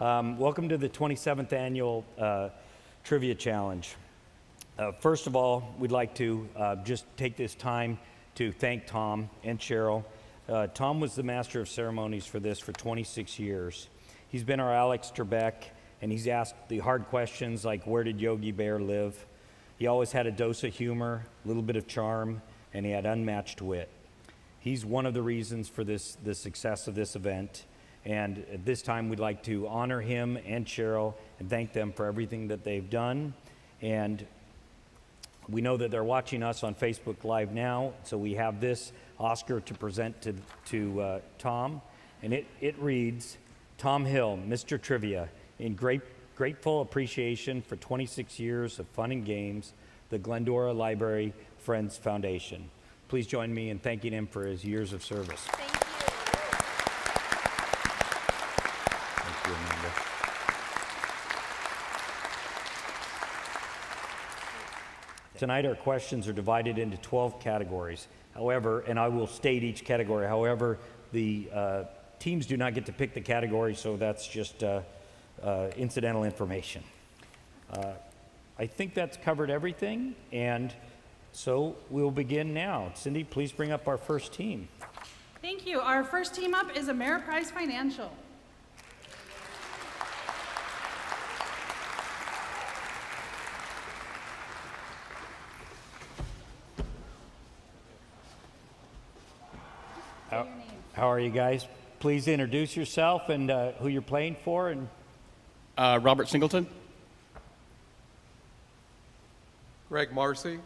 Welcome to the 27th Annual Trivia Challenge. First of all, we'd like to just take this time to thank Tom and Cheryl. Tom was the master of ceremonies for this for 26 years. He's been our Alex Trebek, and he's asked the hard questions like, where did Yogi Bear live? He always had a dose of humor, a little bit of charm, and he had unmatched wit. He's one of the reasons for the success of this event. And at this time, we'd like to honor him and Cheryl and thank them for everything that they've done. And we know that they're watching us on Facebook Live now, so we have this Oscar to present to Tom. And it reads, Tom Hill, Mr. Trivia, in grateful appreciation for 26 years of fun and games, the Glendora Library Friends Foundation. Please join me in thanking him for his years of service. Thank you. Thank you, Amanda. Tonight our questions are divided into 12 categories. However, and I will state each category, however, the teams do not get to pick the category, so that's just incidental information. I think that's covered everything, and so we'll begin now. Cindy, please bring up our first team. Thank you. Our first team up is Ameriprise Financial. How are you guys? Please introduce yourself and who you're playing for. And Robert Singleton. Greg Marcy.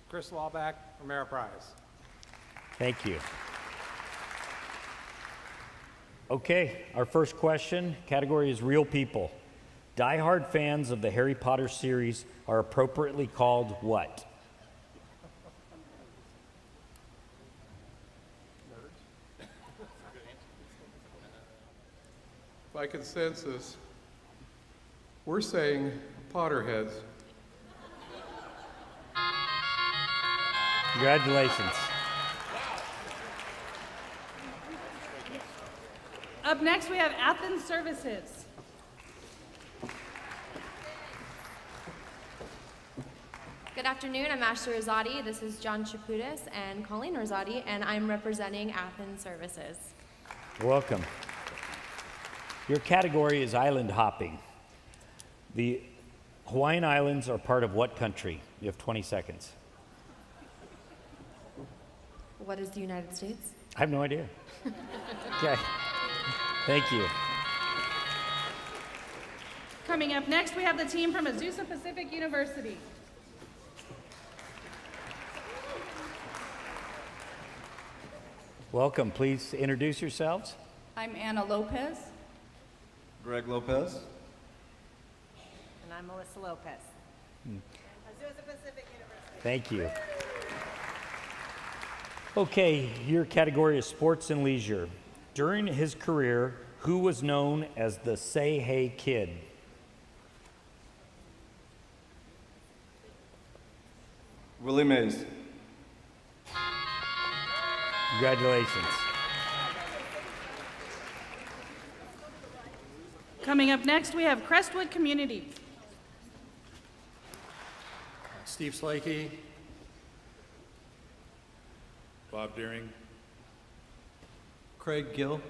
Chris Lawback, Ameriprise. Thank you. Okay, our first question, category is real people. Die-hard fans of the Harry Potter series are appropriately called what? By consensus, we're saying Potterheads. Congratulations. Up next, we have Athens Services. Good afternoon. I'm Ashley Rosati. This is John Chaputis and Colleen Rosati, and I'm representing Athens Services. Welcome. Your category is island hopping. The Hawaiian Islands are part of what country? You have 20 seconds. What is the United States? I have no idea. Okay. Thank you. Coming up next, we have the team from Azusa Pacific University. Welcome. Please introduce yourselves. I'm Anna Lopez. Greg Lopez. And I'm Melissa Lopez. Azusa Pacific University. Thank you. Okay, your category is sports and leisure. During his career, who was known as the Say Hey Kid? Willie Mays. Congratulations. Coming up next, we have Crestwood Community. Steve Slakey. Bob Deering. Craig Gill.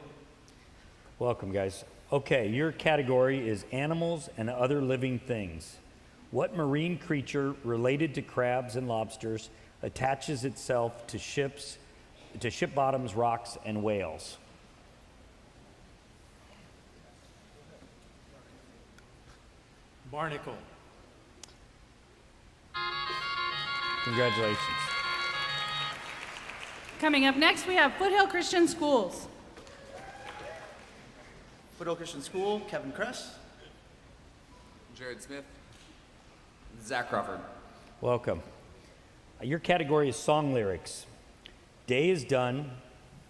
Welcome, guys. Okay, your category is animals and other living things. What marine creature related to crabs and lobsters attaches itself to ship bottoms, rocks, and whales? Barnacle. Congratulations. Coming up next, we have Foothill Christian Schools. Foothill Christian School, Kevin Kress. Jared Smith. Zach Crawford. Welcome. Your category is song lyrics. Day is done,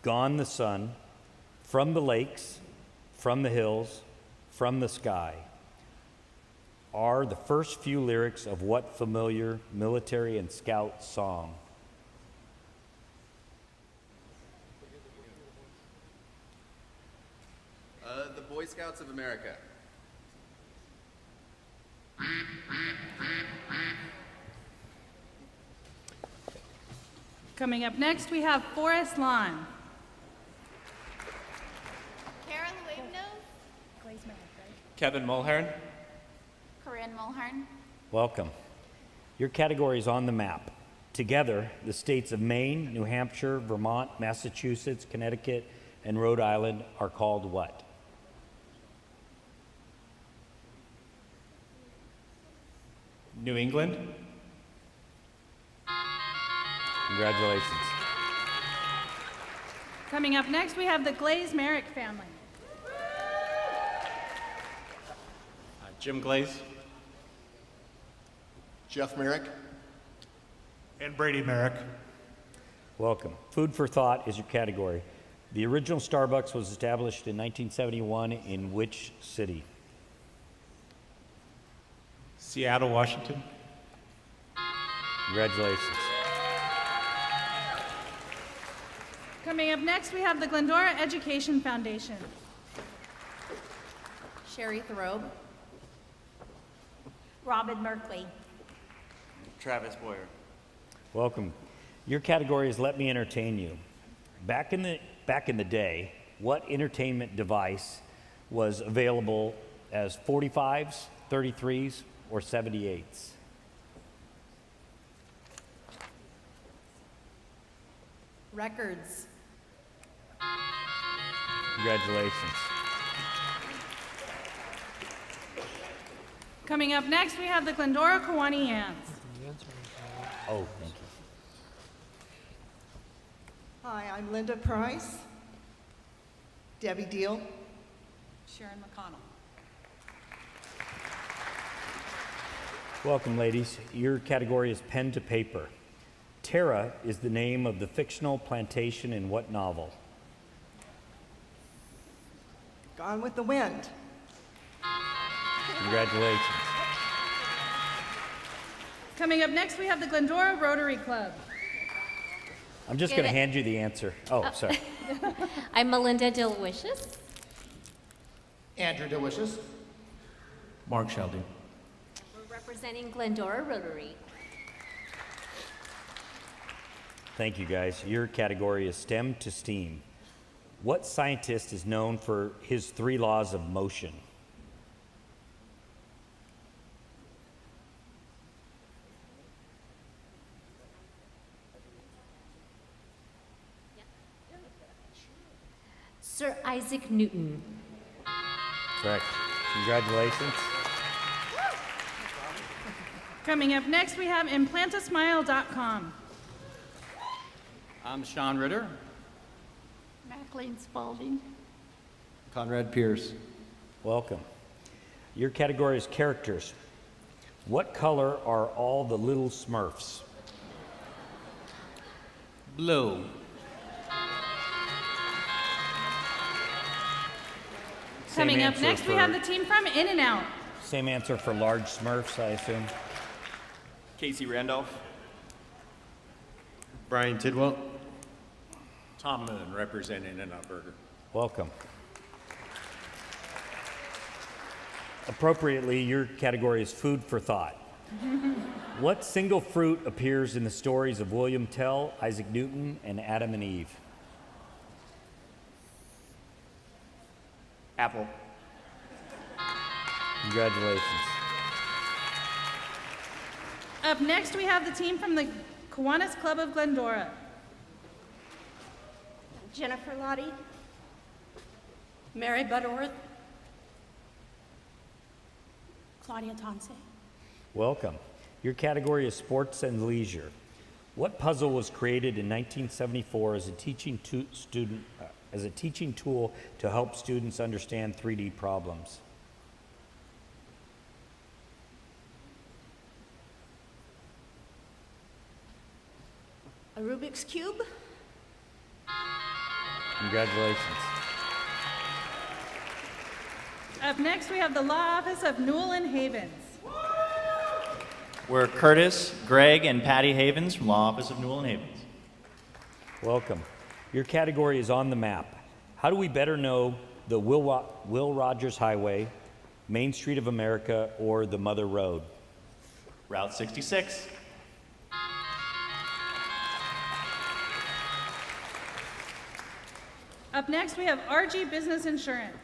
gone the sun, from the lakes, from the hills, from the sky, are the first few lyrics of what familiar military and scout song? the Boy Scouts of America. Coming up next, we have Forest Lawn. Karen Wavenose, Kevin Mulhern. Corinne Mulhern, Welcome. Your category is on the map. Together, the states of Maine, New Hampshire, Vermont, Massachusetts, Connecticut, and Rhode Island are called what? New England. Congratulations. Coming up next, we have the Glaze Merrick family. Jim Glaze. Jeff Merrick. And Brady Merrick. Welcome. Food for thought is your category. The original Starbucks was established in 1971 in which city? Seattle, Washington. Congratulations. Coming up next, we have the Glendora Education Foundation. Sherry Throbe. Robin Merkley. Travis Boyer. Welcome. Your category is Let Me Entertain You. Back in the day, what entertainment device was available as 45s, 33s, or 78s? Records. Congratulations. Coming up next, we have the Glendora Kiwanians. Oh, thank you. Hi, I'm Linda Price. Debbie Deal. Sharon McConnell. Welcome, ladies. Your category is pen to paper. Tara is the name of the fictional plantation in what novel? Gone with the Wind. Congratulations. Coming up next, we have the Glendora Rotary Club. I'm just going to hand you the answer. Oh, sorry. I'm Melinda Delicious. Andrew Delicious. Mark Sheldon. We're representing Glendora Rotary. Thank you, guys. Your category is STEM to STEAM. What scientist is known for his 3 laws of motion? Sir Isaac Newton. Correct. Congratulations. Coming up next, we have implantasmile.com. I'm Sean Ritter. Kathleen Spalding. Conrad Pierce. Welcome. Your category is characters. What color are all the little Smurfs? Blue. Coming up answer next, we for- have the team from In-N-Out. Same answer for large Smurfs, I assume. Casey Randolph. Brian Tidwell. Tom Moon, representing In-N-Out Burger. Welcome. Appropriately, your category is food for thought. What single fruit appears in the stories of William Tell, Isaac Newton, and Adam and Eve? Apple. Congratulations. Up next, we have the team from the Kiwanis Club of Glendora. Jennifer Lottie. Mary Butterworth. Claudia Tonse. Welcome. Your category is sports and leisure. What puzzle was created in 1974 as a teaching tool to help students understand 3D problems? A Rubik's Cube. Congratulations. Up next, we have the Law Office of Newell and Havens. We're Curtis, Greg, and Patty Havens from Law Office of Newell and Havens. Welcome. Your category is on the map. How do we better know the Will Rogers Highway, Main Street of America, or the Mother Road? Route 66. Up next, we have RG Business Insurance.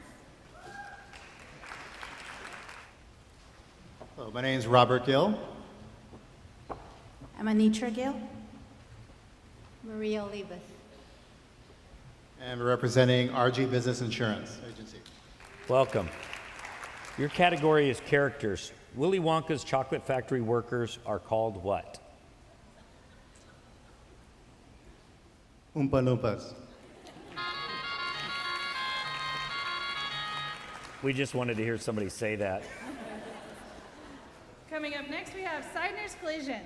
Hello, my name is Robert Gill. I'm Anitra Gill. Maria Olivas. And we're representing RG Business Insurance Agency. Welcome. Your category is characters. Willy Wonka's chocolate factory workers are called what? Oompa Loompas. We just wanted to hear somebody say that. Coming up next, we have Seidner's Collision.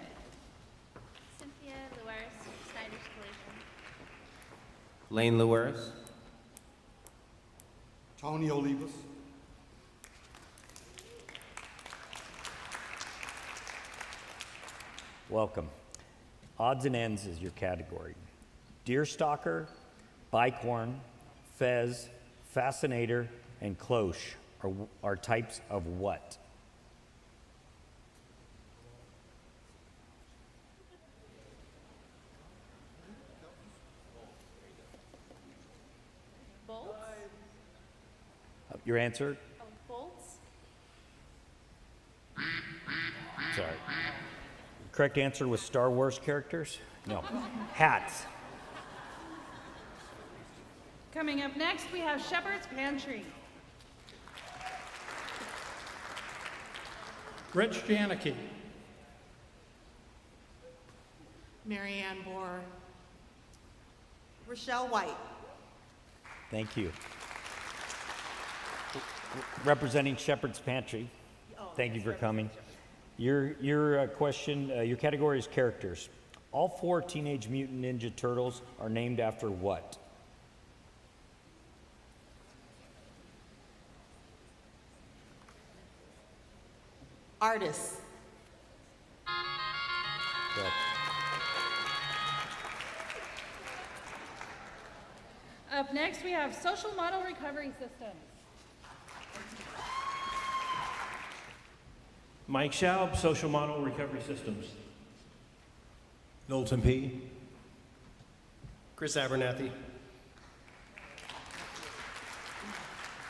Cynthia Luers, Snyder's Collision. Lane Luers. Tony Olivas. Welcome. Odds and ends is your category. Deerstalker, Bikehorn, Fez, Fascinator, and Cloche are types of what? Bolts? Your answer? Oh, bolts? Sorry. Correct answer was Star Wars characters? No. Hats. Coming up next, we have Shepherd's Pantry. Rich Janicki. Marianne Bohr. Rochelle White. Thank you. Representing Shepherd's Pantry. Thank you for coming. Your question, your category is characters. All 4 Teenage Mutant Ninja Turtles are named after what? Artists. Correct. Up next, we have Social Model Recovery Systems. Mike Schaub, Social Model Recovery Systems. Knowlton P. Chris Abernathy.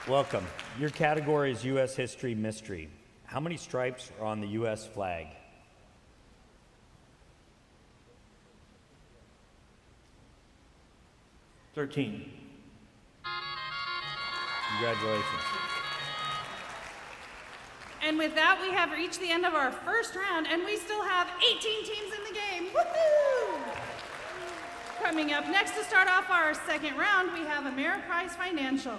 Welcome. Your category is U.S. History Mystery. How many stripes are on the U.S. flag? $13. Congratulations. And with that, we have reached the end of our first round, and we still have 18 teams in the game. Woohoo! Coming up next to start off our second round, we have Ameriprise Financial.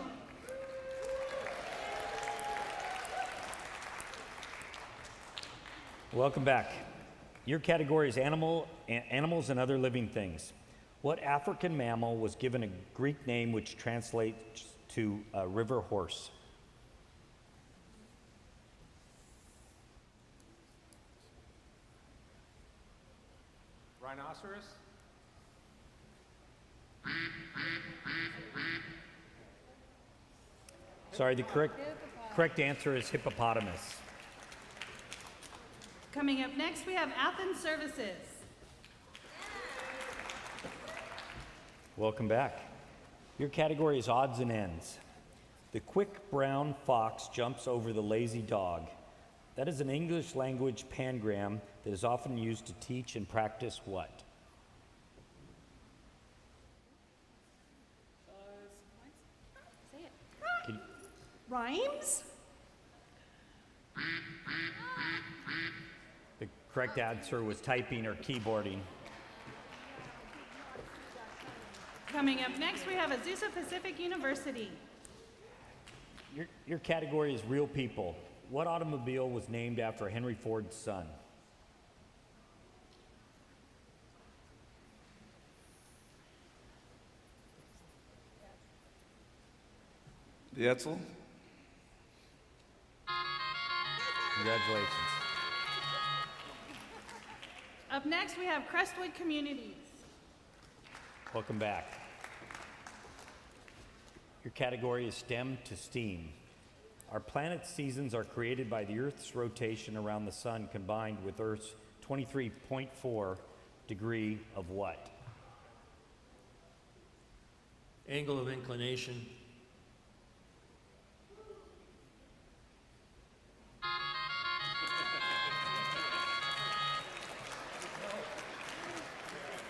Welcome back. Your category is animals and other living things. What African mammal was given a Greek name which translates to river horse? Rhinoceros? Sorry, the correct answer is hippopotamus. Coming up next, we have Athens Services. Welcome back. Your category is odds and ends. The quick brown fox jumps over the lazy dog. That is an English language pangram that is often used to teach and practice what? Say it. Can- Rhymes? The correct answer was typing or keyboarding. Coming up next, we have Azusa Pacific University. Your category is real people. What automobile was named after Henry Ford's son? The Etzel? Congratulations. Up next, we have Crestwood Communities. Welcome back. Your category is STEM to STEAM. Our planet's seasons are created by the Earth's rotation around the sun combined with Earth's 23.4 degree of what? Angle of inclination.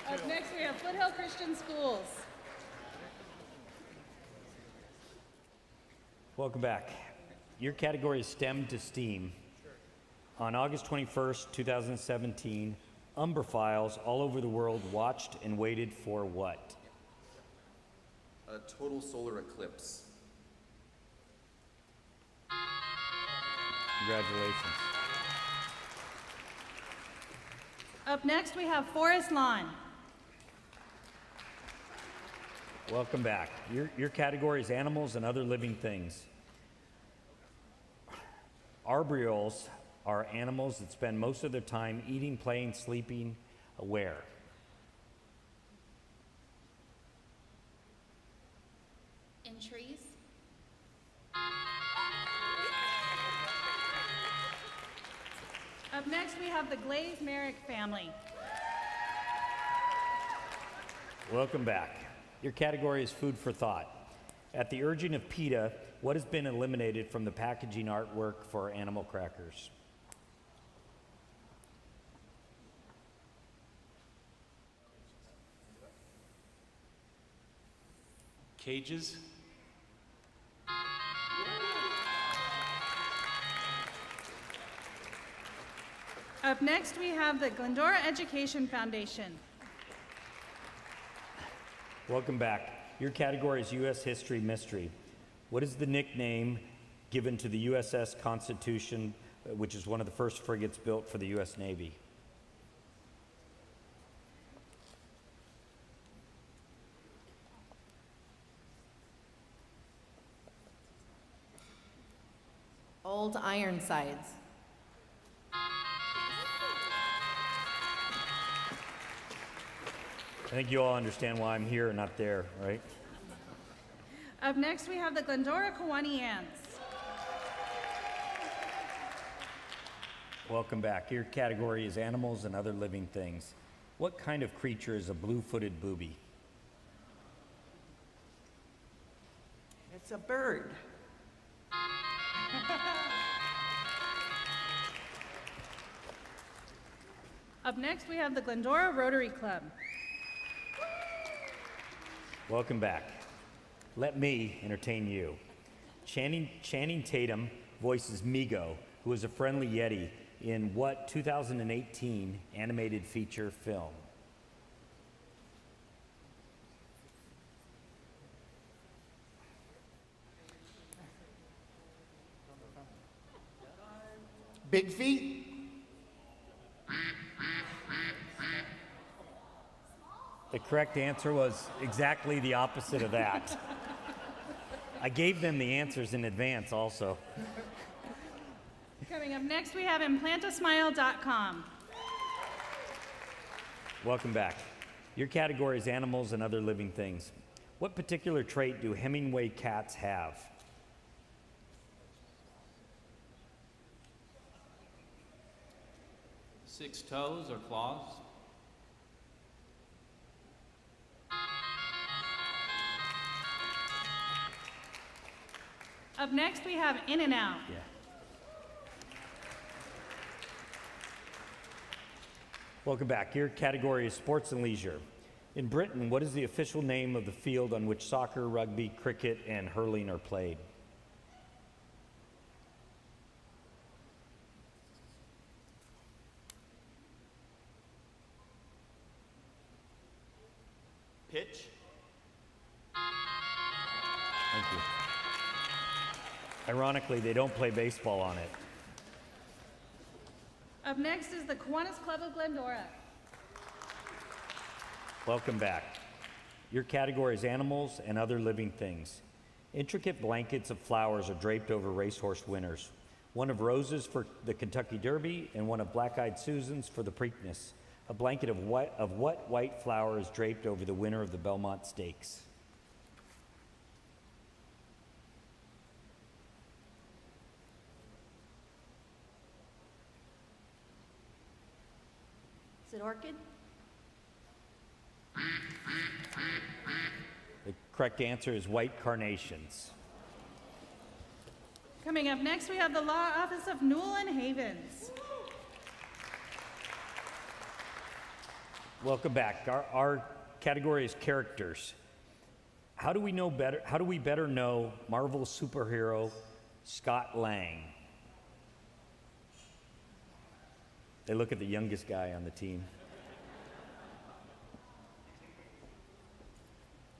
Up next, we have Foothill Christian Schools. Welcome back. Your category is STEM to STEAM. On August 21st, 2017, Umberphiles all over the world watched and waited for what? A total solar eclipse. Congratulations. Up next, we have Forest Lawn. Welcome back. Your category is animals and other living things. Arboreals are animals that spend most of their time eating, playing, sleeping, where? In trees. Up next, we have the Glaze Merrick family. Welcome back. Your category is food for thought. At the urging of PETA, what has been eliminated from the packaging artwork for animal crackers? Cages. Up next, we have the Glendora Education Foundation. Welcome back. Your category is U.S. History Mystery. What is the nickname given to the USS Constitution, which is one of the first frigates built for the U.S. Navy? Old Ironsides. I think you all understand why I'm here and not there, right? Up next, we have the Glendora Kiwanee Ants. Welcome back. Your category is animals and other living things. What kind of creature is a blue-footed booby? It's a bird. Up next, we have the Glendora Rotary Club. Welcome back. Let me entertain you. Channing Tatum voices Migo, who is a friendly Yeti, in what 2018 animated feature film? Big Feet? The correct answer was exactly the opposite of that. I gave them the answers in advance also. Coming up next, we have implantasmile.com. Welcome back. Your category is animals and other living things. What particular trait do Hemingway cats have? Six toes or claws. Up next, we have In and Out. Yeah. Welcome back. Your category is sports and leisure. In Britain, what is the official name of the field on which soccer, rugby, cricket, and hurling are played? Pitch. Thank you. Ironically, they don't play baseball on it. Up next is the Kiwanis Club of Glendora. Welcome back. Your category is animals and other living things. Intricate blankets of flowers are draped over racehorse winners. One of roses for the Kentucky Derby and one of black-eyed Susans for the Preakness. A blanket of what white flower is draped over the winner of the Belmont Stakes? Is it orchid? The correct answer is white carnations. Coming up next, we have the Law Office of Newell and Havens. Welcome back. Our category is characters. How do we better know Marvel superhero Scott Lang? They look at the youngest guy on the team.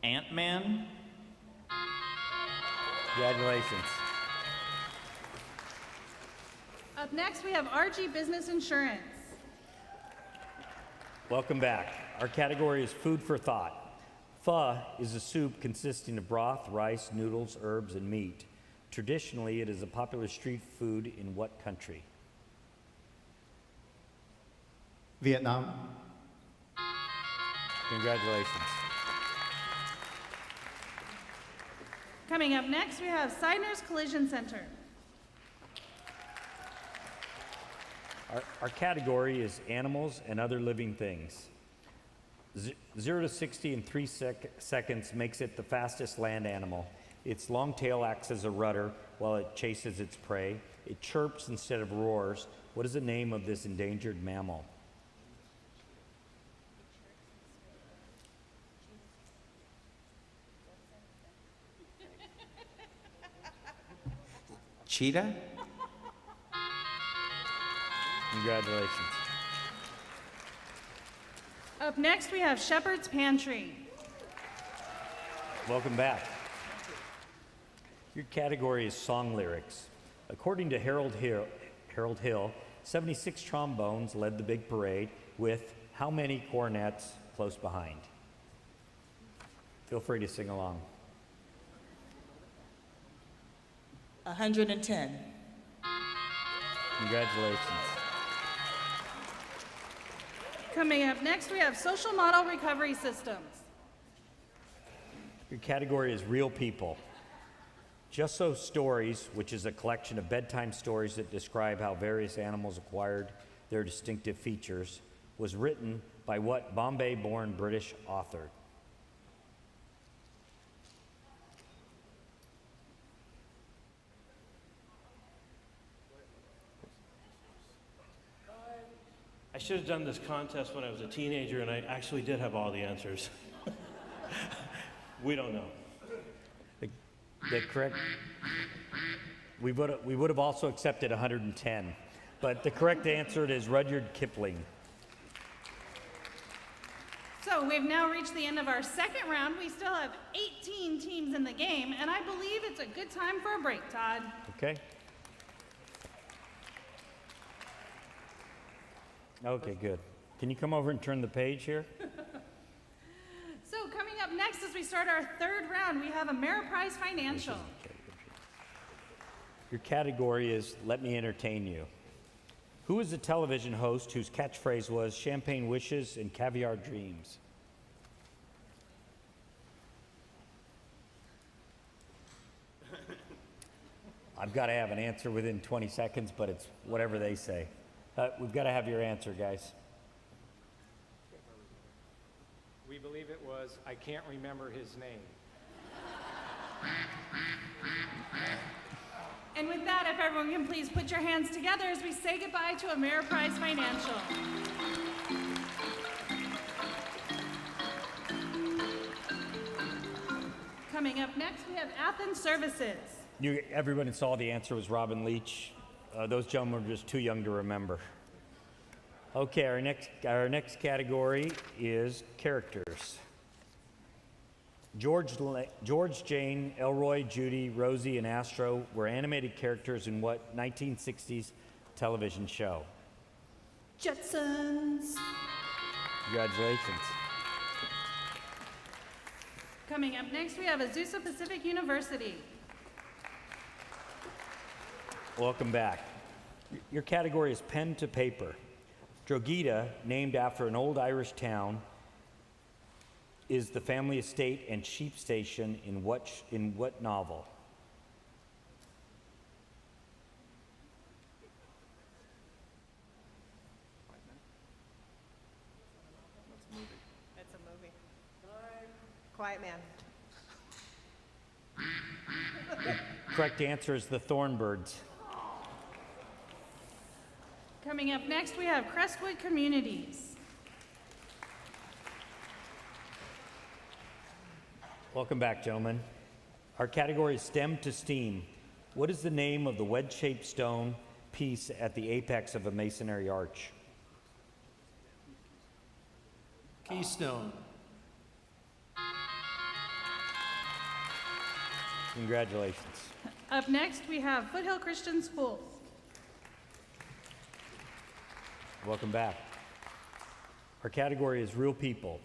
Ant-Man. Congratulations. Up next, we have RG Business Insurance. Welcome back. Our category is food for thought. Pho is a soup consisting of broth, rice, noodles, herbs, and meat. Traditionally, it is a popular street food in what country? Vietnam. Congratulations. Coming up next, we have Sidner's Collision Center. Our category is animals and other living things. 0 to 60 in 3 seconds makes it the fastest land animal. Its long tail acts as a rudder while it chases its prey. It chirps instead of roars. What is the name of this endangered mammal? Cheetah? Congratulations. Up next, we have Shepherd's Pantry. Welcome back. Your category is song lyrics. According to Harold Hill, 76 trombones led the big parade with how many cornets close behind? Feel free to sing along. 110. Congratulations. Coming up next, we have Social Model Recovery Systems. Your category is real people. Just So Stories, which is a collection of bedtime stories that describe how various animals acquired their distinctive features, was written by what Bombay-born British author? I should have done this contest when I was a teenager, and I actually did have all the answers. We don't know. The correct. We would have also accepted 110, but the correct answer is Rudyard Kipling. So we've now reached the end of our second round. We still have 18 teams in the game, and I believe it's a good time for a break, Todd. Okay. Okay, good. Can you come over and turn the page here? So coming up next as we start our third round, we have Ameriprise Financial. Your category is Let Me Entertain You. Who is the television host whose catchphrase was champagne wishes and caviar dreams? I've got to have an answer within 20 seconds, but it's whatever they say. We've got to have your answer, guys. We believe it was, I can't remember his name. And with that, if everyone can please put your hands together as we say goodbye to Ameriprise Financial. Coming up next, we have Athens Services. Everyone saw the answer was Robin Leach. Those gentlemen were just too young to remember. Okay, our next category is characters. George, Jane, Elroy, Judy, Rosie, and Astro were animated characters in what 1960s television show? Jetsons. Congratulations. Coming up next, we have Azusa Pacific University. Welcome back. Your category is pen to paper. Drogheda, named after an old Irish town, is the family estate and sheep station in what novel? Correct answer is the Thornbirds. Coming up next, we have Crestwood Communities. Welcome back, gentlemen. Our category is STEM to STEAM. What is the name of the wedge-shaped stone piece at the apex of a masonry arch? Keystone. Congratulations. Up next, we have Foothill Christian Schools. Welcome back. Our category is Real People.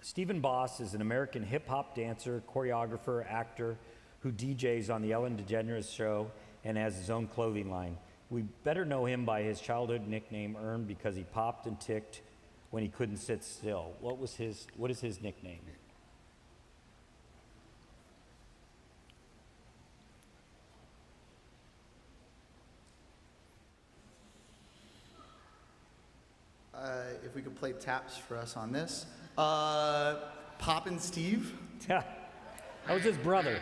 Stephen Boss is an American hip-hop dancer, choreographer, actor who DJs on the Ellen DeGeneres Show and has his own clothing line. We better know him by his childhood nickname earned because he popped and ticked when he couldn't sit still. What is his nickname? If we could play taps for us on this. Poppin' Steve. That was his brother.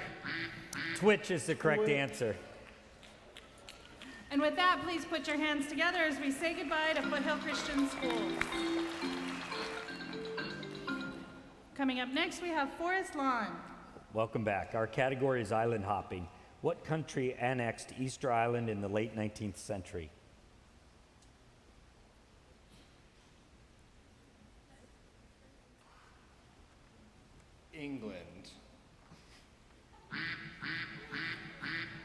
Twitch is the correct answer. And with that, please put your hands together as we say goodbye to Foothill Christian Schools. Coming up next, we have Forest Lawn. Welcome back. Our category is island hopping. What country annexed Easter Island in the late 19th century? England.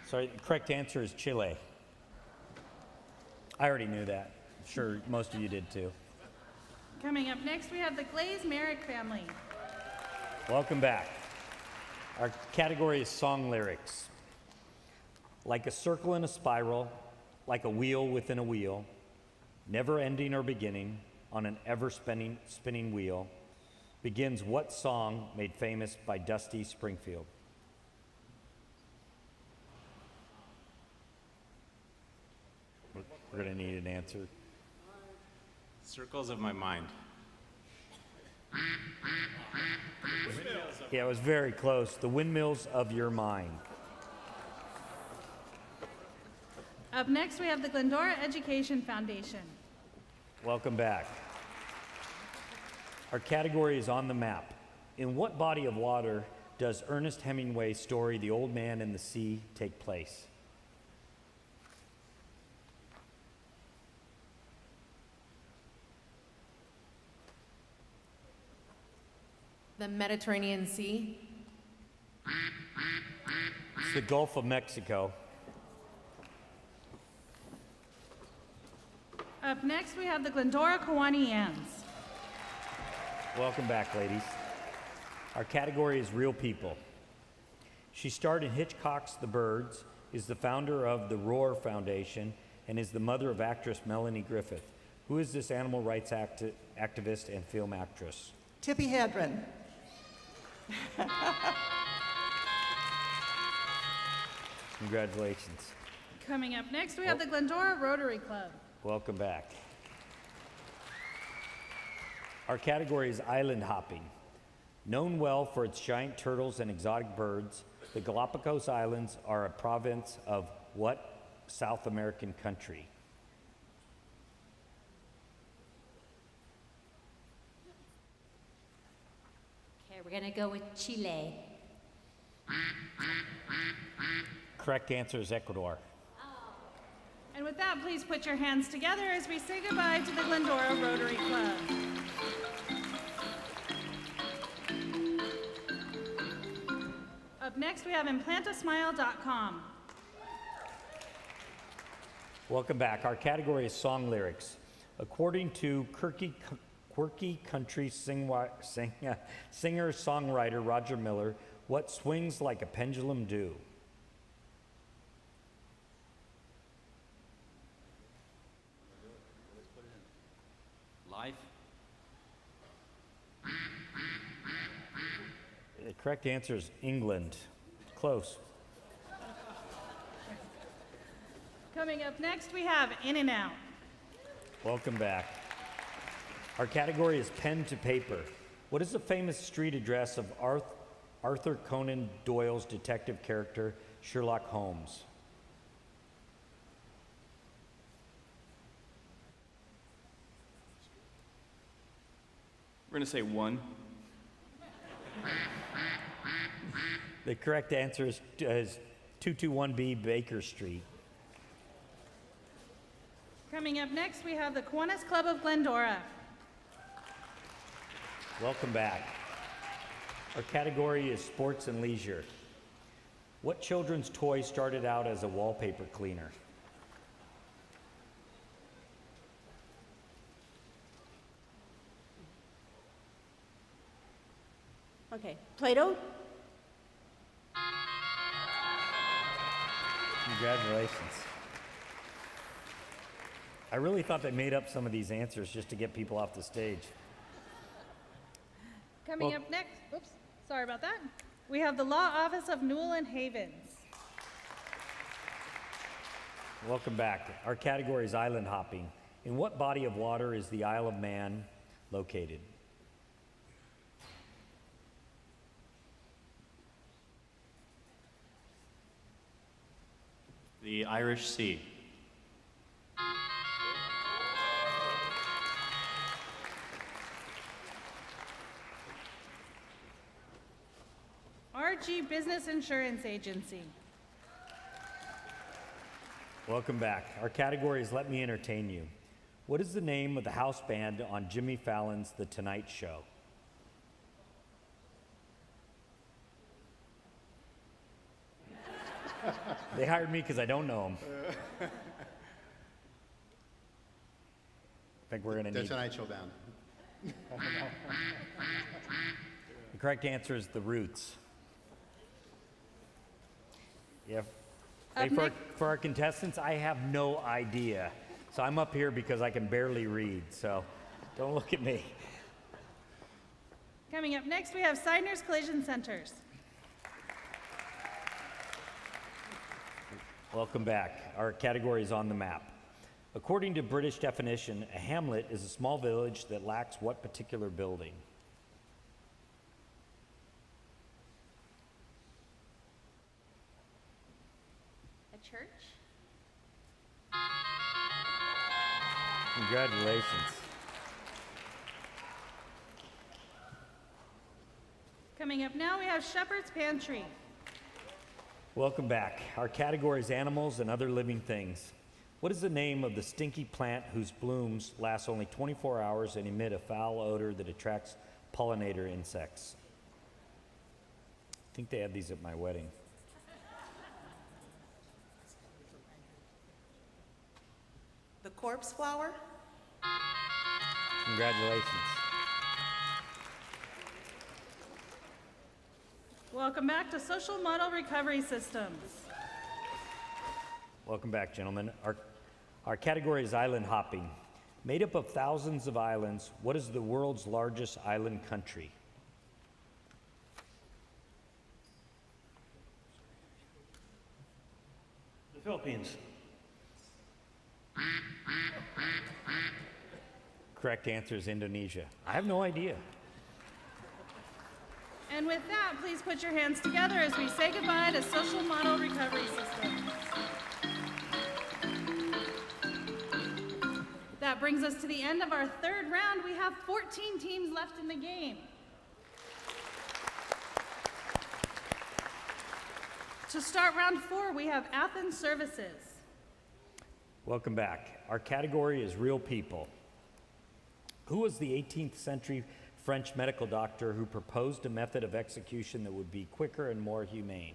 Sorry, the correct answer is Chile. I already knew that. I'm sure most of you did too. Coming up next, we have the Glaze Merrick family. Welcome back. Our category is song lyrics. Like a circle in a spiral, like a wheel within a wheel, never ending or beginning, on an ever-spinning wheel, begins what song made famous by Dusty Springfield? We're going to need an answer. Circles of my mind. Yeah, it was very close. The Windmills of Your Mind. Up next, we have the Glendora Education Foundation. Welcome back. Our category is on the map. In what body of water does Ernest Hemingway's story, The Old Man and the Sea, take place? The Mediterranean Sea. It's the Gulf of Mexico. Up next, we have the Glendora Kiwanians. Welcome back, ladies. Our category is Real People. She starred in Hitchcock's The Birds, is the founder of the Roar Foundation, and is the mother of actress Melanie Griffith. Who is this animal rights activist and film actress? Tippi Hedren. Congratulations. Coming up next, we have the Glendora Rotary Club. Welcome back. Our category is island hopping. Known well for its giant turtles and exotic birds, the Galapagos Islands are a province of what South American country? Okay, we're going to go with Chile. Correct answer is Ecuador. And with that, please put your hands together as we say goodbye to the Glendora Rotary Club. Up next, we have implantasmile.com. Welcome back. Our category is song lyrics. According to quirky country singer-songwriter Roger Miller, what swings like a pendulum do? Life. The correct answer is England. Close. Coming up next, we have In and Out. Welcome back. Our category is pen to paper. What is the famous street address of Arthur Conan Doyle's detective character, Sherlock Holmes. We're going to say 1. The correct answer is 221B Baker Street. Coming up next, we have the Kiwanis Club of Glendora. Welcome back. Our category is sports and leisure. What children's toy started out as a wallpaper cleaner? Okay, Play-Doh? Congratulations. I really thought they made up some of these answers just to get people off the stage. Coming up next, oops, sorry about that. We have the Law Office of Newell and Havens. Welcome back. Our category is island hopping. In what body of water is the Isle of Man located? The Irish Sea. RG Business Insurance Agency. Welcome back. Our category is Let Me Entertain You. What is the name of the house band on Jimmy Fallon's The Tonight Show? They hired me because I don't know them. I think we're going to The need... Tonight Show band. The correct answer is The Roots. Yeah. Hey, for our contestants, I have no idea. So I'm up here because I can barely read, so don't look at me. Coming up next, we have Seidner's Collision Centers. Welcome back. Our category is on the map. According to British definition, a hamlet is a small village that lacks what particular building? A church? Congratulations. Coming up now, we have Shepherd's Pantry. Welcome back. Our category is animals and other living things. What is the name of the stinky plant whose blooms last only 24 hours and emit a foul odor that attracts pollinator insects? I think they had these at my wedding. The corpse flower? Congratulations. Welcome back to Social Model Recovery Systems. Welcome back, gentlemen. Our category is island hopping. Made up of thousands of islands, what is the world's largest island country? The Philippines. Correct answer is Indonesia. I have no idea. And with that, please put your hands together as we say goodbye to Social Model Recovery Systems. That brings us to the end of our third round. We have 14 teams left in the game. To start round 4, we have Athens Services. Welcome back. Our category is real people. Who was the 18th century French medical doctor who proposed a method of execution that would be quicker and more humane?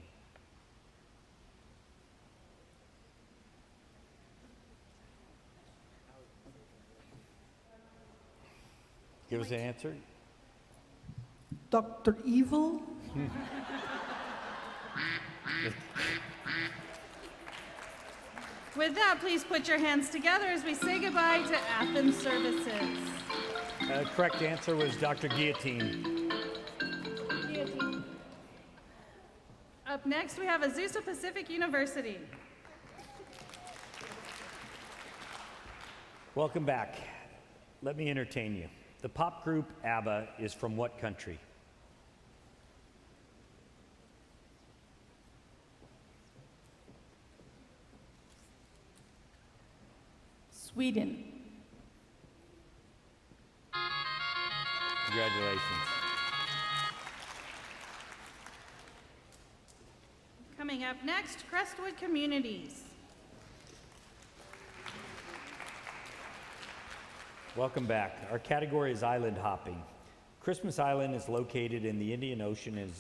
Give us an answer. Dr. Evil? With that, please put your hands together as we say goodbye to Athens Services. Correct answer was Dr. Guillotine. Guillotine. Up next, we have Azusa Pacific University. Welcome back. Let me entertain you. The pop group ABBA is from what country? Sweden. Congratulations. Coming up next, Crestwood Communities. Welcome back. Our category is island hopping. Christmas Island is located in the Indian Ocean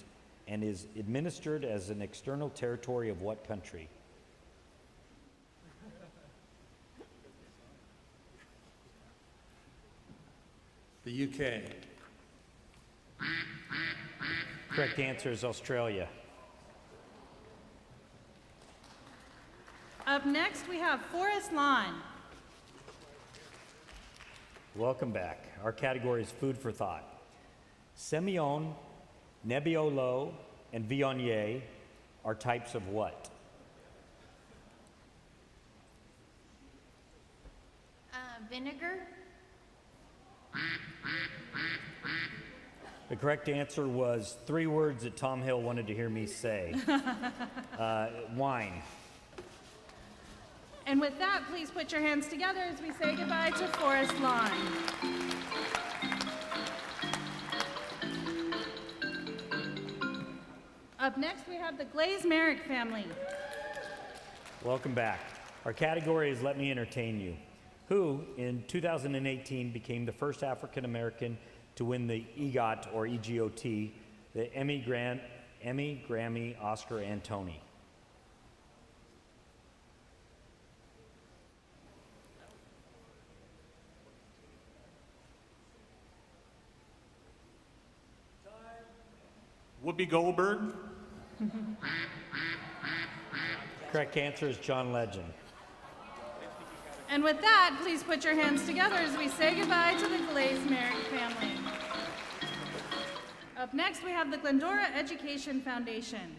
and is administered as an external territory of what country? The UK. Correct answer is Australia. Up next, we have Forest Lawn. Welcome back. Our category is food for thought. Semillon, Nebbiolo, and Viognier are types of what? Vinegar. The correct answer was 3 words that Tom Hill wanted to hear me say. Wine. And with that, please put your hands together as we say goodbye to Forest Lawn. Up next, we have the Glaze Merrick family. Welcome back. Our category is Let Me Entertain You. Who, in 2018, became the first African American to win the EGOT, or EGOT, the Emmy, Grammy, Oscar, and Tony? Whoopi Goldberg. Correct answer is John Legend. And with that, please put your hands together as we say goodbye to the Glaze Merrick family. Up next, we have the Glendora Education Foundation.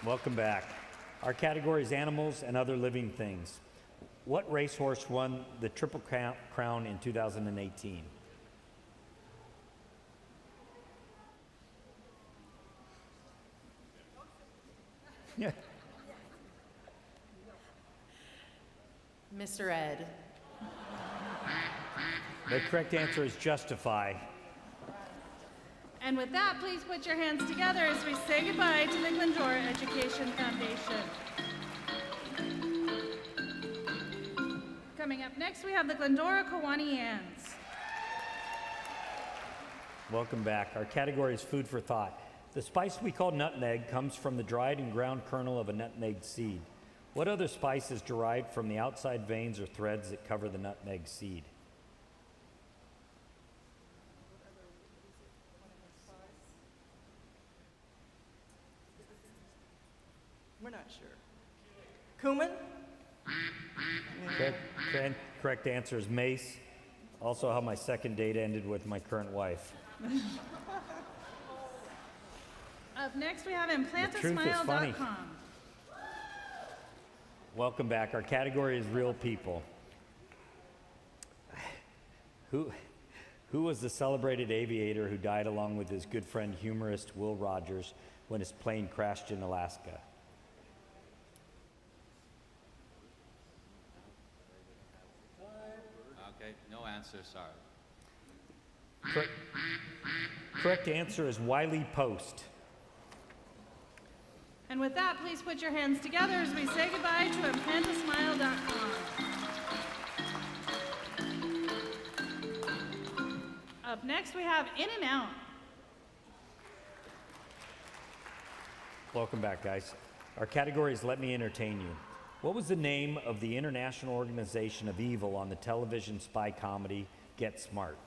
Welcome back. Our category is animals and other living things. What racehorse won the Triple Crown in 2018? Yeah. Mr. Ed. The correct answer is Justify. And with that, please put your hands together as we say goodbye to the Glendora Education Foundation. Coming up next, we have the Glendora Kiwanians. Welcome back. Our category is food for thought. The spice we call nutmeg comes from the dried and ground kernel of a nutmeg seed. What other spice is derived from the outside veins or threads that cover the nutmeg seed? We're not sure. Cumin? Correct answer is mace. Also how my second date ended with my current wife. Up next, we have The truth is funny. implantasmile.com. Welcome back. Our category is real people. Who was the celebrated aviator who died along with his good friend humorist Will Rogers when his plane crashed in Alaska? Okay, no answer, sorry. Correct answer is Wiley Post. And with that, please put your hands together as we say goodbye to implantasmile.com. Up next, we have In-N-Out. Welcome back, guys. Our category is Let Me Entertain You. What was the name of the international organization of evil on the television spy comedy Get Smart?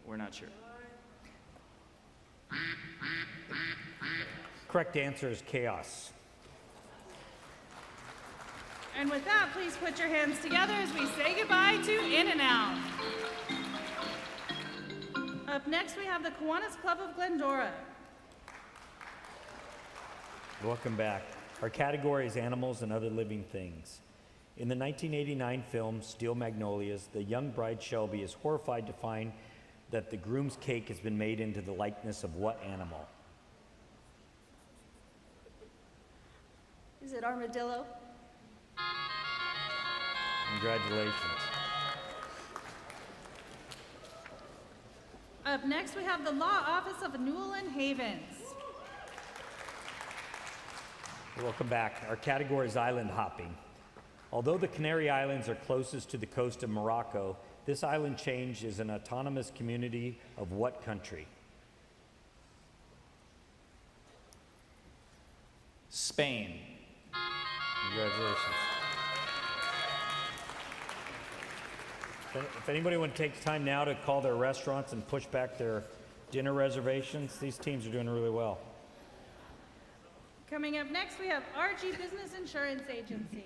We're not sure. Correct answer is Chaos. And with that, please put your hands together as we say goodbye to In-N-Out. Up next, we have the Kiwanis Club of Glendora. Welcome back. Our category is animals and other living things. In the 1989 film Steel Magnolias, the young bride Shelby is horrified to find that the groom's cake has been made into the likeness of what animal? Is it armadillo? Congratulations. Up next, we have the Law Office of Newell and Havens. Welcome back. Our category is island hopping. Although the Canary Islands are closest to the coast of Morocco, this island chain is an autonomous community of what country? Spain. Congratulations. If anybody takes time now to call their restaurants and push back their dinner reservations, these teams are doing really well. Coming up next, we have RG Business Insurance Agency.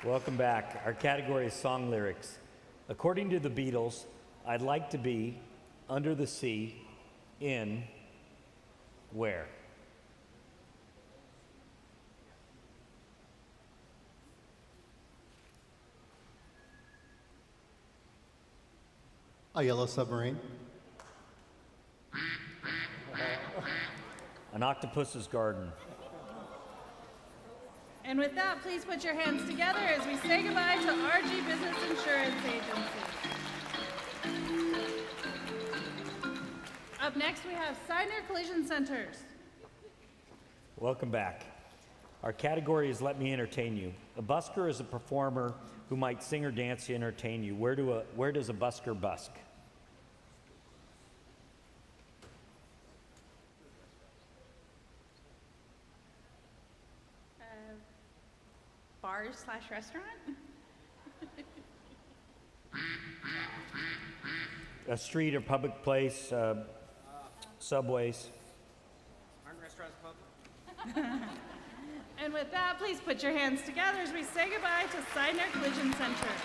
Welcome back. Our category is song lyrics. According to the Beatles, I'd like to be under the sea in where? A yellow submarine. An octopus's garden. And with that, please put your hands together as we say goodbye to RG Business Insurance Agency. Up next, we have Sidner Collision Centers. Welcome back. Our category is Let Me Entertain You. A busker is a performer who might sing or dance to entertain you. Where does a busker busk? Bar/restaurant? A street or public place, subways. Aren't restaurants public? And with that, please put your hands together as we say goodbye to Sidner Collision Centers.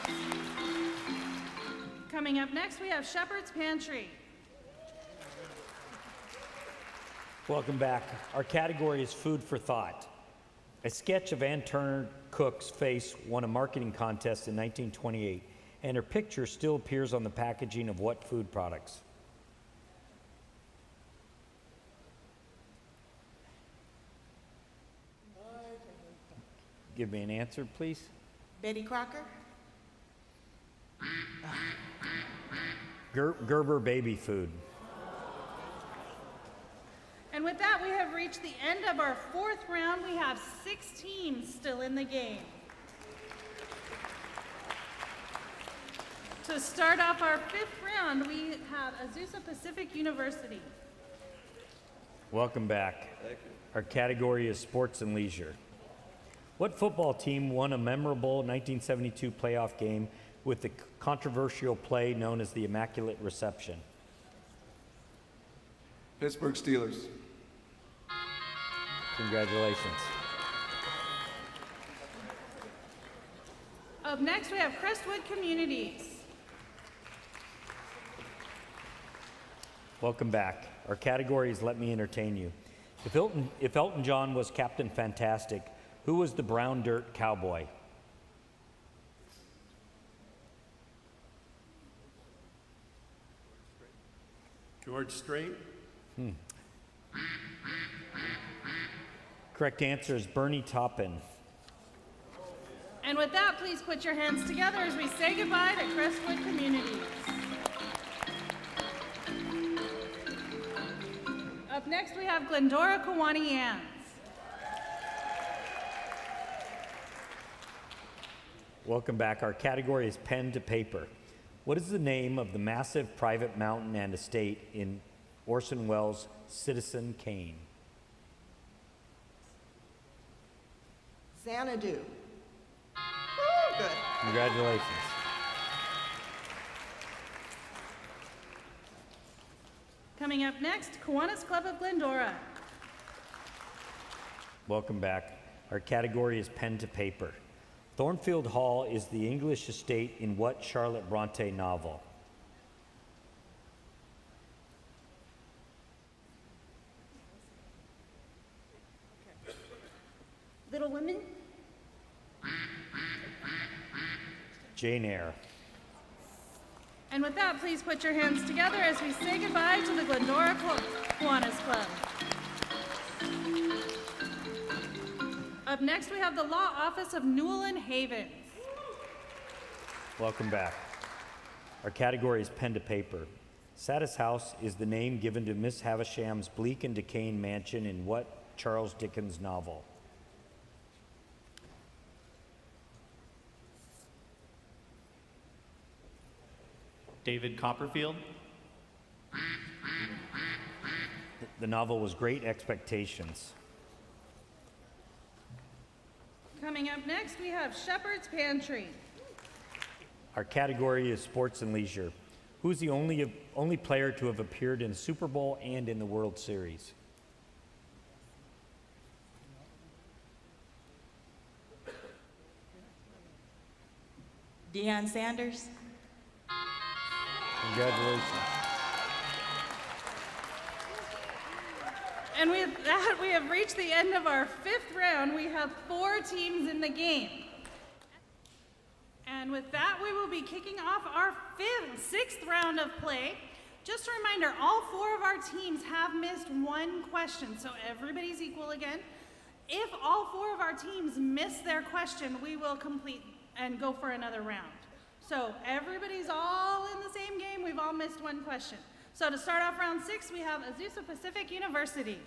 Coming up next, we have Shepherd's Pantry. Welcome back. Our category is Food for Thought. A sketch of Ann Turner Cook's face won a marketing contest in 1928, and her picture still appears on the packaging of what food products? Give me an answer, please. Betty Crocker? Gerber baby food. And with that, we have reached the end of our fourth round. We have 6 teams still in the game. To start off our 5th round, we have Azusa Pacific University. Welcome back. Thank you. Our category is Sports and Leisure. What football team won a memorable 1972 playoff game with the controversial play known as the Immaculate Reception? Pittsburgh Steelers. Congratulations. Up next, we have Crestwood Communities. Welcome back. Our category is Let Me Entertain You. If Elton John was Captain Fantastic, who was the brown dirt cowboy? George Strait. Correct answer is Bernie Taupin. And with that, please put your hands together as we say goodbye to Crestwood Communities. Up next, we have Glendora Kiwanians. Welcome back. Our category is Pen to Paper. What is the name of the massive private mountain and estate in Orson Welles' Citizen Kane? Xanadu. Woo, good. Congratulations. Coming up next, Kiwanis Club of Glendora. Welcome back. Our category is Pen to Paper. Thornfield Hall is the English estate in what Charlotte Bronte novel? Little Women? Jane Eyre. And with that, please put your hands together as we say goodbye to the Glendora Kiwanis Club. Up next, we have the Law Office of Newlyn Havens. Welcome back. Our category is pen to paper. Saddest House is the name given to Miss Havisham's bleak and decaying mansion in what Charles Dickens novel? David Copperfield. The novel was Great Expectations. Coming up next, we have Shepherd's Pantry. Our category is sports and leisure. Who's the only player to have appeared in the Super Bowl and in the World Series? Deion Sanders. Congratulations. And with that, we have reached the end of our 5th round. We have 4 teams in the game. And with that, we will be kicking off our 6th round of play. Just a reminder, all 4 of our teams have missed 1 question, so everybody's equal again. If all 4 of our teams miss their question, we will complete and go for another round. So everybody's all in the same game. We've all missed 1 question. So to start off round 6, we have Azusa Pacific University.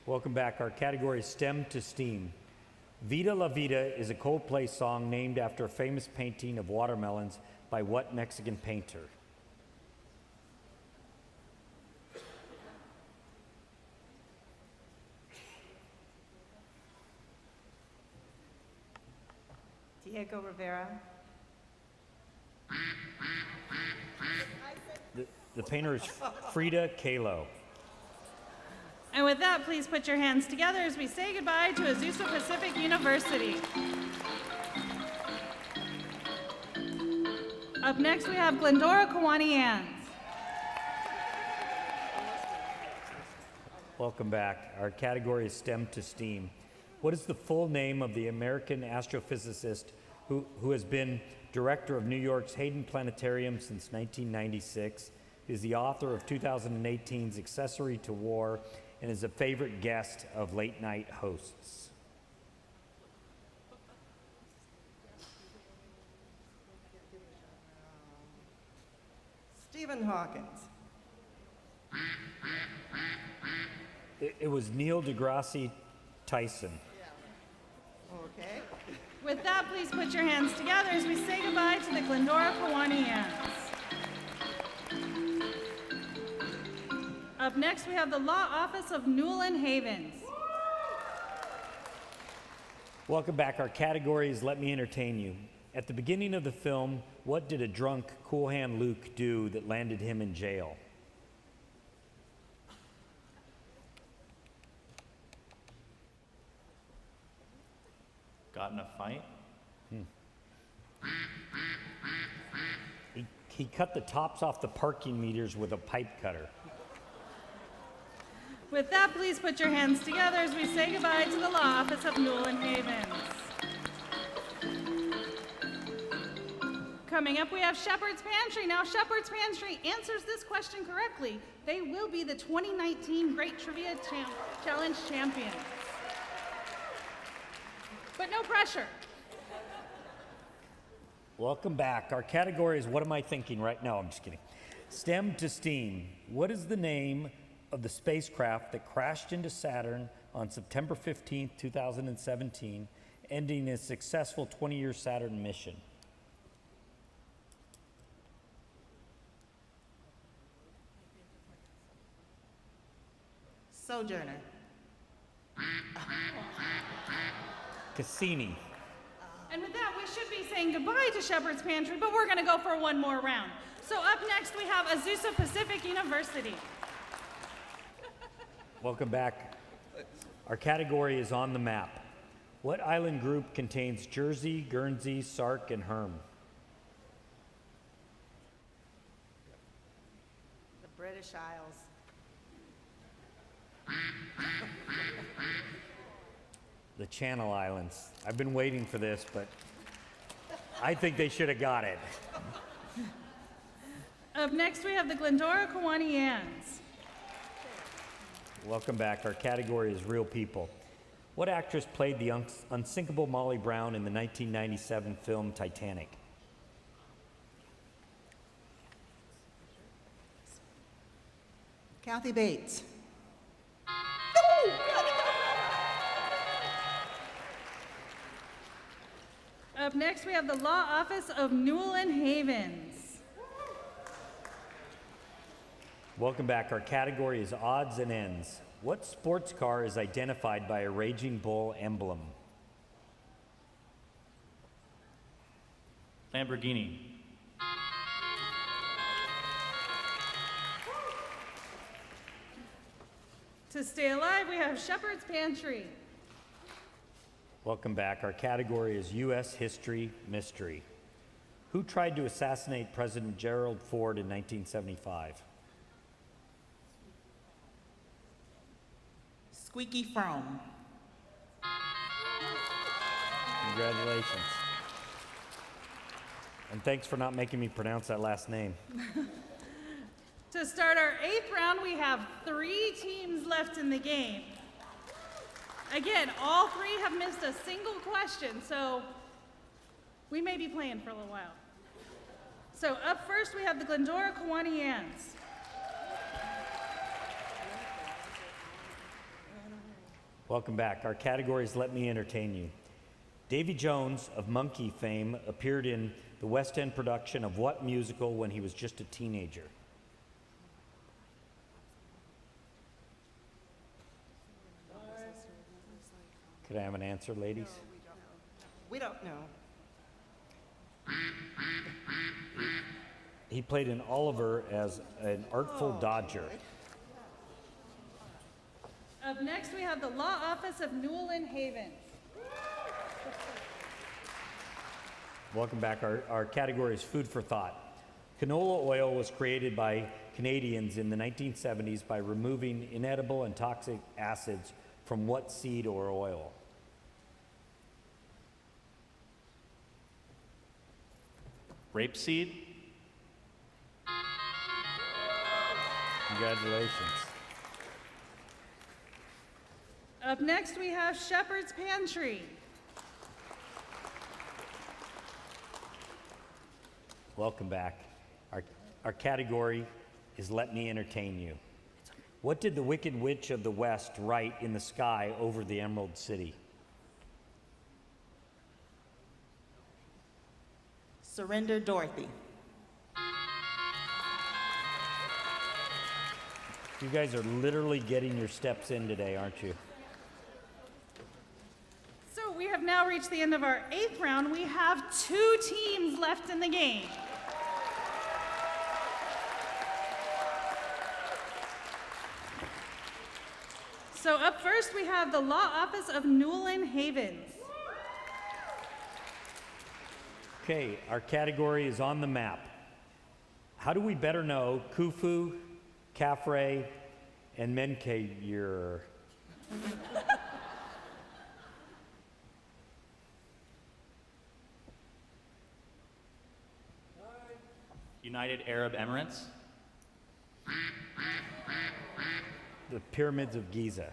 Welcome back. Our category is STEM to STEAM. Vida La Vida is a Coldplay song named after a famous painting of watermelons by what Mexican painter? Diego Rivera. The painter is Frida Kahlo. And with that, please put your hands together as we say goodbye to Azusa Pacific University. Up next, we have Glendora Kiwanians. Welcome back. Our category is STEM to STEAM. What is the full name of the American astrophysicist who has been director of New York's Hayden Planetarium since 1996, is the author of 2018's Accessory to War, and is a favorite guest of late night hosts? Stephen Hawkins. It was Neil deGrasse Tyson. Okay. With that, please put your hands together as we say goodbye to the Glendora Kiwanians. Up next, we have the Law Office of Newlyn Havens. Welcome back. Our category is Let Me Entertain You. At the beginning of the film, what did a drunk, Cool Hand Luke do that landed him in jail? Got in a fight? He cut the tops off the parking meters with a pipe cutter. With that, please put your hands together as we say goodbye to the Law Office of Newlyn Havens. Coming up, we have Shepherd's Pantry. Now, Shepherd's Pantry answers this question correctly. They will be the 2019 Great Trivia Challenge champions. But no pressure. Welcome back. Our category is What Am I Thinking Right Now? I'm just kidding. STEM to STEAM. What is the name of the spacecraft that crashed into Saturn on September 15, 2017, ending a successful 20-year Saturn mission? Sojourner. Cassini. And with that, we should be saying goodbye to Shepherd's Pantry, but we're going to go for 1 more round. So up next, we have Azusa Pacific University. Welcome back. Our category is On the Map. What island group contains Jersey, Guernsey, Sark, and Herm? The British Isles. The Channel Islands. I've been waiting for this, but I think they should have got it. Up next, we have the Glendora Kiwanians. Welcome back. Our category is real people. What actress played the unsinkable Molly Brown in the 1997 film Titanic? Kathy Bates. Up next, we have the Law Office of Newell and Havens. Welcome back. Our category is odds and ends. What sports car is identified by a Raging Bull emblem? Lamborghini. To stay alive, we have Shepherd's Pantry. Welcome back. Our category is U.S. History Mystery. Who tried to assassinate President Gerald Ford in 1975? Squeaky Fromm. Congratulations. And thanks for not making me pronounce that last name. To start our 8th round, we have 3 teams left in the game. Again, all 3 have missed a single question, so we may be playing for a little while. So up first, we have the Glendora Kiwanians. Welcome back. Our category is Let Me Entertain You. Davy Jones of Monkey fame appeared in the West End production of what musical when he was just a teenager? Could I have an answer, ladies? We don't know. He played in Oliver as an artful dodger. Up next, we have the Law Office of Newell and Havens. Welcome back. Our category is food for thought. Canola oil was created by Canadians in the 1970s by removing inedible and toxic acids from what seed or oil? Rapeseed. Congratulations. Up next, we have Shepherd's Pantry. Welcome back. Our category is Let Me Entertain You. What did the Wicked Witch of the West write in the sky over the Emerald City? Surrender Dorothy. You guys are literally getting your steps in today, aren't you? So we have now reached the end of our 8th round. We have 2 teams left in the game. So up first, we have the Law Office of Newell and Havens. Okay, our category is on the map. How do we better know Khufu, Khafre, and Menkaure? United Arab Emirates. The Pyramids of Giza.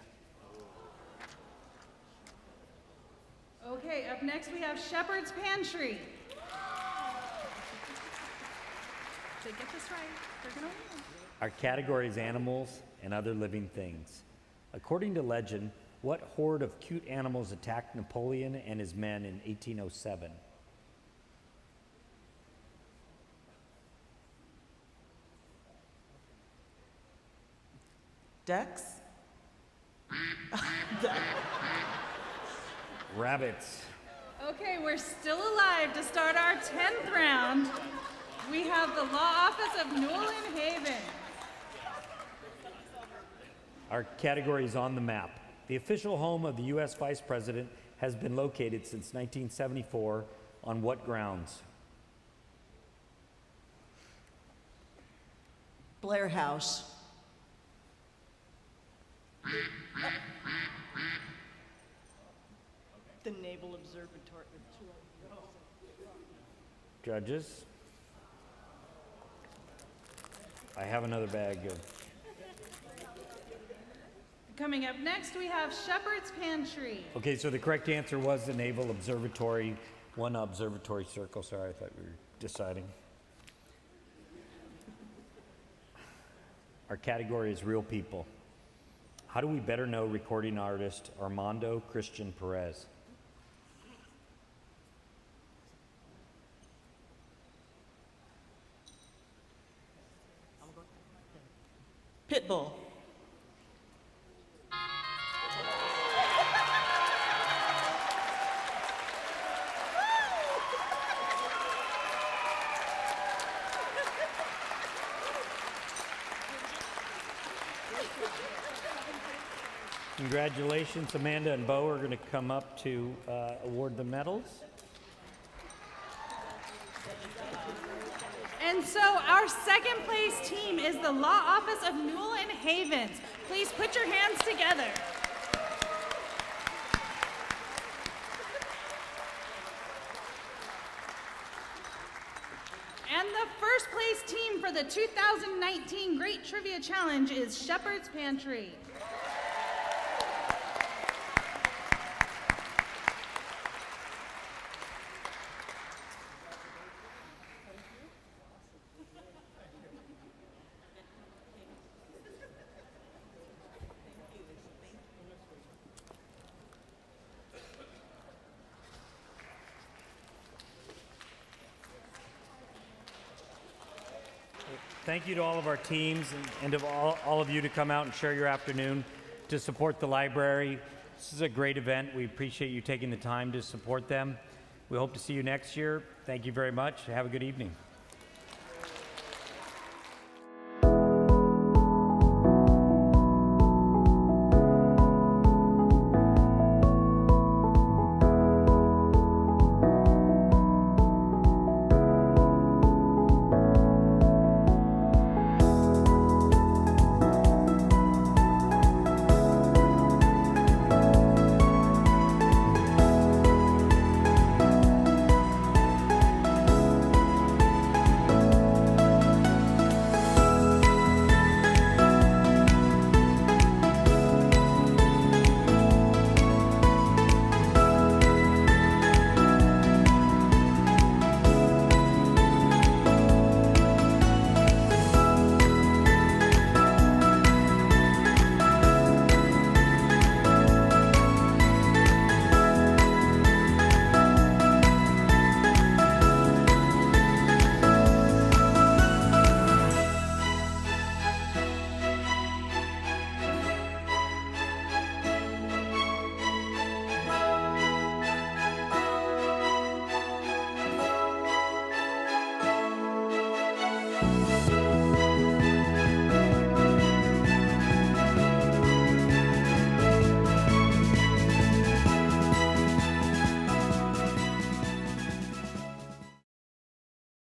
Okay, up next we have Shepherd's Pantry. If they get this right, they're gonna win. Our category is animals and other living things. According to legend, what horde of cute animals attacked Napoleon and his men in 1807? Ducks. Rabbits. Okay, we're still alive to start our 10th round. We have the Law Office of Newell and Havens. Our category is on the map. The official home of the U.S. Vice President has been located since 1974 on what grounds? Blair House. The Naval Observatory. Judges. I have another bag of. Coming up next, we have Shepherd's Pantry. Okay, so the correct answer was the Naval Observatory, one observatory circle. Sorry, I thought we were deciding. Our category is real people. How do we better know recording artist Armando Christian Perez? Pitbull. Congratulations, Amanda and Bo are going to come up to award the medals. And so our second place team is the Law Office of Newell and Havens. Please put your hands together. And the first place team for the 2019 Great Trivia Challenge is Shepherd's Pantry. Thank you to all of our teams and to all of you to come out and share your afternoon to support the library. This is a great event. We appreciate you taking the time to support them. We hope to see you next year. Thank you very much. Have a good evening.